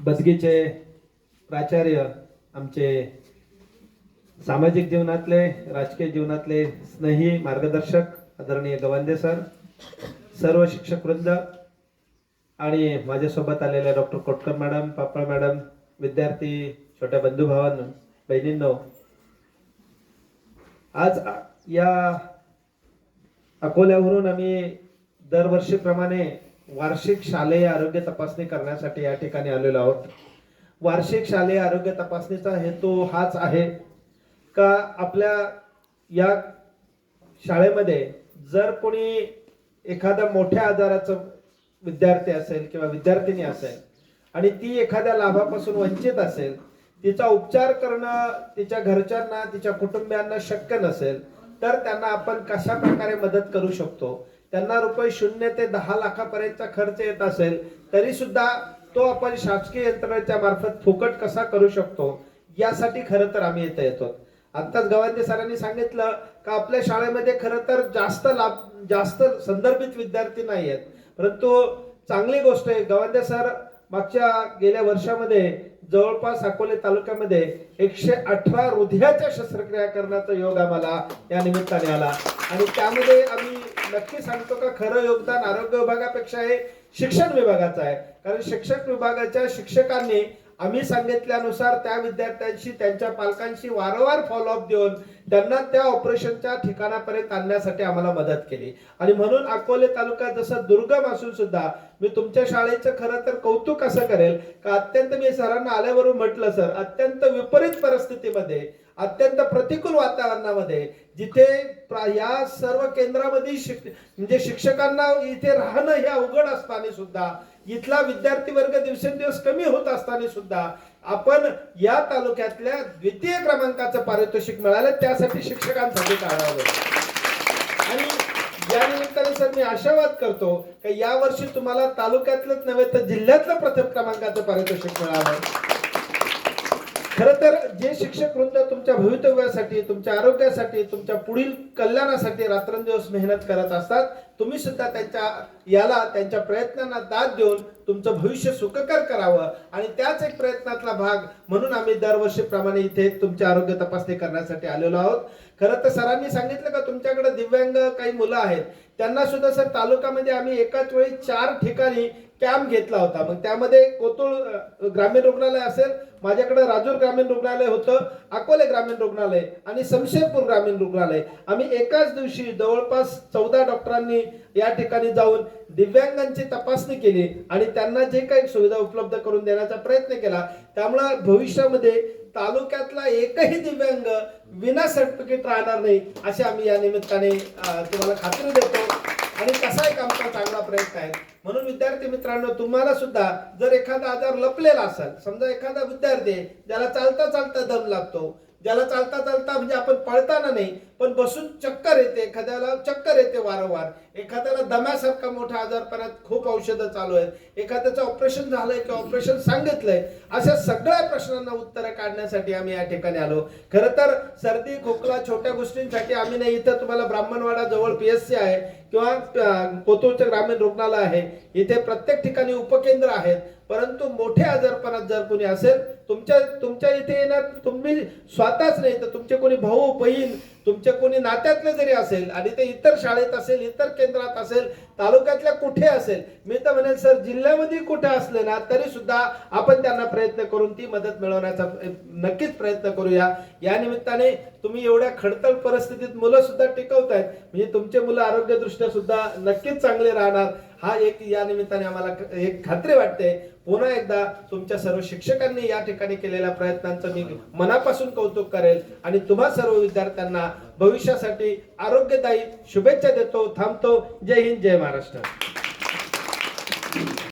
बदगीचे प्राचार्य, आमचे सामाजिक जीवनातले, राजकीय जीवनातले स्नेही मार्गदर्शक आदरणीय गवांदे सर, सर्व शिक्षक वृंद आणि माझ्यासोबत आलेले डॉक्टर कोटकर मॅडम, पापळ मॅडम, विद्यार्थी, छोट्या बंधुभावांनो, बहिणींनो, आज या अकोल्यावरून आम्ही दरवर्षीप्रमाणे वार्षिक शालेय आरोग्य तपासणी करण्यासाठी या ठिकाणी आलेलो आहोत. वार्षिक शालेय आरोग्य तपासणीचा हेतू हाच आहे का आपल्या या शाळेमध्ये जर कोणी एखाद्या मोठ्या आजाराचं विद्यार्थी असेल किंवा विद्यार्थिनी असेल आणि ती एखाद्या लाभापासून वंचित असेल, तिचा उपचार करणं तिच्या घरच्यांना, तिच्या कुटुंबियांना शक्य नसेल, तर त्यांना आपण कशा प्रकारे मदत करू शकतो. त्यांना रुपये 0 ते 10 लाखापर्यंतचा खर्च येत असेल तरी सुद्धा तो आपण शासकीय यंत्रणेच्या मार्फत फुकट कसा करू शकतो, यासाठी खरं तर आम्ही इथे येतो. आत्ताच गवांदे सरांनी सांगितलं का आपल्या शाळेमध्ये खरं तर जास्त संदर्भित विद्यार्थी नाही आहेत, परंतु चांगली गोष्ट आहे. गवांदे सर गेल्या वर्षामध्ये जवळपास अकोले तालुक्यामध्ये 118 हृदयाच्या शस्त्रक्रिया करण्याचा योग आम्हाला या निमित्ताने आला आणि त्यामध्ये आम्ही नक्की सांगतो का खरं योगदान आरोग्य विभागापेक्षा हे शिक्षण विभागाचं आहे. कारण शिक्षक विभागाच्या शिक्षकांनी आम्ही सांगितल्यानुसार त्या विद्यार्थ्यांशी, त्यांच्या पालकांशी वारंवार फॉलोअप देऊन त्यांना त्या ऑपरेशनच्या ठिकाणापर्यंत आणण्यासाठी आम्हाला मदत केली. आणि म्हणून अकोले तालुका जसा दुर्गम असून सुद्धा मी तुमच्या शाळेचं खरं तर कौतुक असं करेल का अत्यंत, मी सरांना आल्यावरून म्हटलं सर, अत्यंत विपरीत परिस्थितीमध्ये, अत्यंत प्रतिकूल वातावरणामध्ये, जिथे या सर्व केंद्रामध्ये म्हणजे शिक्षकांना इथे राहणं हे अवघड असताना सुद्धा, इथला विद्यार्थी वर्ग दिवसेंदिवस कमी होत असताना सुद्धा आपण या तालुक्यातल्या 2य क्रमांकाचं पारितोषिक मिळालं, त्यासाठी शिक्षकांसाठी टाळावं. आणि या निमित्ताने सर मी आशावाद करतो की या वर्षी तुम्हाला तालुक्यातलंच नव्हे तर जिल्ह्यातलं प्रथम क्रमांकाचं पारितोषिक मिळालं. खरं तर जे शिक्षक वृंद तुमच्या भवितव्यासाठी, तुमच्या आरोग्यासाठी, तुमच्या पुढील कल्याणासाठी रात्रंदिवस मेहनत करत असतात, तुम्ही सुद्धा त्यांच्या प्रयत्नांना दाद देऊन तुमचं भविष्य सुखकर करावं आणि त्याच एक प्रयत्नातला भाग म्हणून आम्ही दरवर्षीप्रमाणे इथे तुमची आरोग्य तपासणी करण्यासाठी आलेलो आहोत. खरं तर सरांनी सांगितलं का तुमच्याकडे दिव्यांग काही मुलं आहेत, त्यांना सुद्धा सर तालुक्यामध्ये आम्ही एकाच वेळी 4 ठिकाणी कॅम्प घेतला होता. मग त्यामध्ये कोतुळ ग्रामीण रुग्णालय असेल, माझ्याकडे राजूर ग्रामीण रुग्णालय होतं, अकोले ग्रामीण रुग्णालय आणि शमशेरपूर ग्रामीण रुग्णालय. आम्ही एकाच दिवशी जवळपास 14 डॉक्टरांनी या ठिकाणी जाऊन दिव्यांगांची तपासणी केली आणि त्यांना जे काही सुविधा उपलब्ध करून देण्याचा प्रयत्न केला. त्यामुळे भविष्यामध्ये तालुक्यातला एकही दिव्यांग विना सर्टिफिकेट राहणार नाही, असे आम्ही या निमित्ताने तुम्हाला खात्री देतो. आणि कसा एक आमचा चांगला प्रयत्न आहे. म्हणून विद्यार्थी मित्रांनो, तुम्हाला सुद्धा जर एखादा आजार लपलेला असेल, समजा एखादा विद्यार्थी ज्याला चालता चालता दम लागतो, ज्याला चालता चालता म्हणजे आपण पळताना नाही पण बसून चक्कर येते, एखाद्याला चक्कर येते वारंवार, एखाद्याला दम्यासारखा मोठा आजारपणात खूप औषधं चालू आहेत, एखाद्याचं ऑपरेशन झालंय किंवा ऑपरेशन सांगितलंय, अशा सगळ्या प्रश्नांना उत्तरं काढण्यासाठी आम्ही या ठिकाणी आलो. खरं तर सर्दी, खोकला, छोट्या गोष्टींसाठी आम्ही नाही, इथं तुम्हाला ब्राह्मणवाडा जवळ PSC आहे किंवा कोतुळचं ग्रामीण रुग्णालय आहे, इथे प्रत्येक ठिकाणी उपकेंद्र आहेत. परंतु मोठ्या आजारपणात जर कोणी असेल, तुमच्या इथे येणार, तुम्ही स्वतःच नाही तर तुमचे कोणी भाऊ बहीण, तुमचे कोणी नात्यातले जरी असेल आणि ते इतर शाळेत असेल, इतर केंद्रात असेल, तालुक्यातल्या कुठे असेल, मी तर म्हणेल सर जिल्ह्यामध्ये कुठे असले ना तरी सुद्धा आपण त्यांना प्रयत्न करून ती मदत मिळवण्याचा नक्कीच प्रयत्न करूया. या निमित्ताने तुम्ही एवढ्या खडतर परिस्थितीत मुलं सुद्धा टिकवतायत, म्हणजे तुमचे मुलं आरोग्यदृष्ट्या सुद्धा नक्कीच चांगले राहणार, हा एक या निमित्ताने आम्हाला एक खात्री वाटते. पुन्हा एकदा तुमच्या सर्व शिक्षकांनी या ठिकाणी केलेल्या प्रयत्नांचं मी मनापासून कौतुक करेल आणि तुम्हा सर्व विद्यार्थ्यांना भविष्यासाठी आरोग्यदायी शुभेच्छा देतो. थांबतो. जय हिंद, जय महाराष्ट्र.